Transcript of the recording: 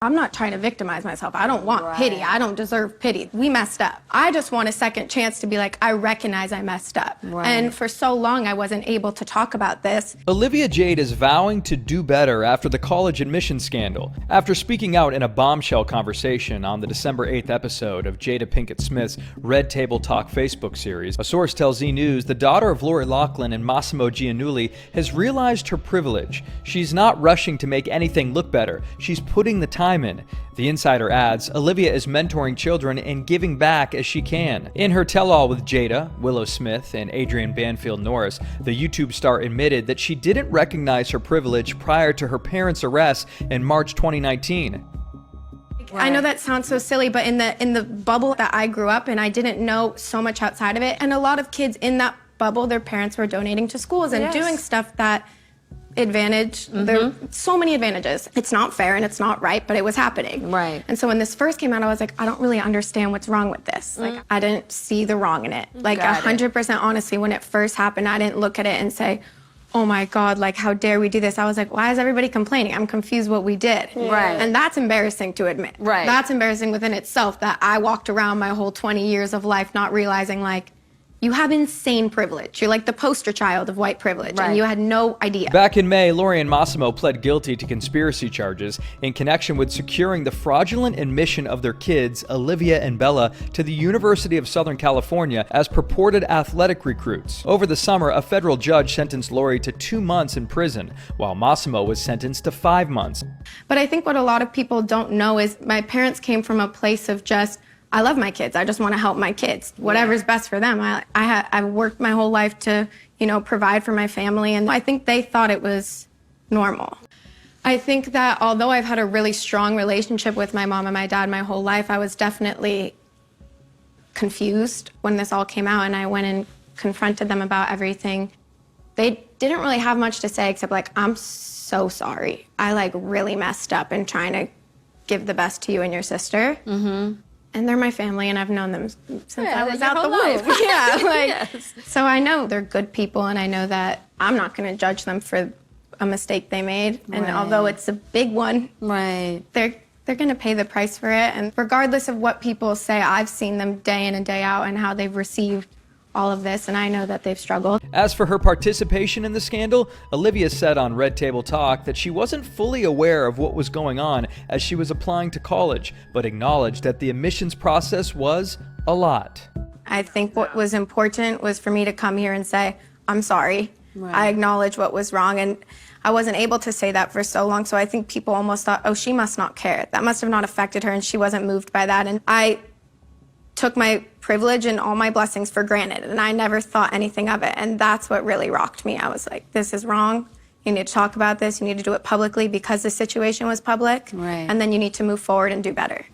I'm not trying to victimize myself. I don't want pity. I don't deserve pity. We messed up. I just want a second chance to be like, I recognize I messed up. And for so long, I wasn't able to talk about this. Olivia Jade is vowing to do better after the college admission scandal. After speaking out in a bombshell conversation on the December 8th episode of Jada Pinkett Smith's Red Table Talk Facebook series, a source tells Z News the daughter of Loughlin and Massimo Giannulli has realized her privilege. She's not rushing to make anything look better. She's putting the time in. The insider adds, Olivia is mentoring children and giving back as she can. In her tell-all with Jada, Willow Smith, and Adrian Banfield Norris, the YouTube star admitted that she didn't recognize her privilege prior to her parents' arrest in March 2019. I know that sounds so silly, but in the bubble that I grew up in, I didn't know so much outside of it. And a lot of kids in that bubble, their parents were donating to schools and doing stuff that advantage. There are so many advantages. It's not fair and it's not right, but it was happening. And so when this first came out, I was like, I don't really understand what's wrong with this. Like, I didn't see the wrong in it. Like 100% honestly, when it first happened, I didn't look at it and say, oh my God, like how dare we do this? I was like, why is everybody complaining? I'm confused what we did. And that's embarrassing to admit. That's embarrassing within itself that I walked around my whole 20 years of life not realizing, like, you have insane privilege. You're like the poster child of white privilege, and you had no idea. Back in May, Lori and Massimo pled guilty to conspiracy charges in connection with securing the fraudulent admission of their kids, Olivia and Bella, to the University of Southern California as purported athletic recruits. Over the summer, a federal judge sentenced Lori to 2 months in prison, while Massimo was sentenced to 5 months. But I think what a lot of people don't know is my parents came from a place of just, I love my kids. I just want to help my kids. Whatever's best for them. I've worked my whole life to, provide for my family, and I think they thought it was normal. I think that although I've had a really strong relationship with my mom and my dad my whole life, I was definitely confused when this all came out, and I went and confronted them about everything. They didn't really have much to say except like, I'm so sorry. I really messed up in trying to give the best to you and your sister. And they're my family, and I've known them since I was out the womb. So I know they're good people, and I know that I'm not going to judge them for a mistake they made. And although it's a big one, they're going to pay the price for it. And regardless of what people say, I've seen them day in and day out and how they've received all of this, and I know that they've struggled. As for her participation in the scandal, Olivia said on Red Table Talk that she wasn't fully aware of what was going on as she was applying to college, but acknowledged that the admissions process was a lot. I think what was important was for me to come here and say, I'm sorry. I acknowledge what was wrong, and I wasn't able to say that for so long, so I think people almost thought, oh, she must not care. That must have not affected her, and she wasn't moved by that. And I took my privilege and all my blessings for granted, and I never thought anything of it, and that's what really rocked me. I was like, this is wrong. You need to talk about this. You need to do it publicly because the situation was public, and then you need to move forward and do better.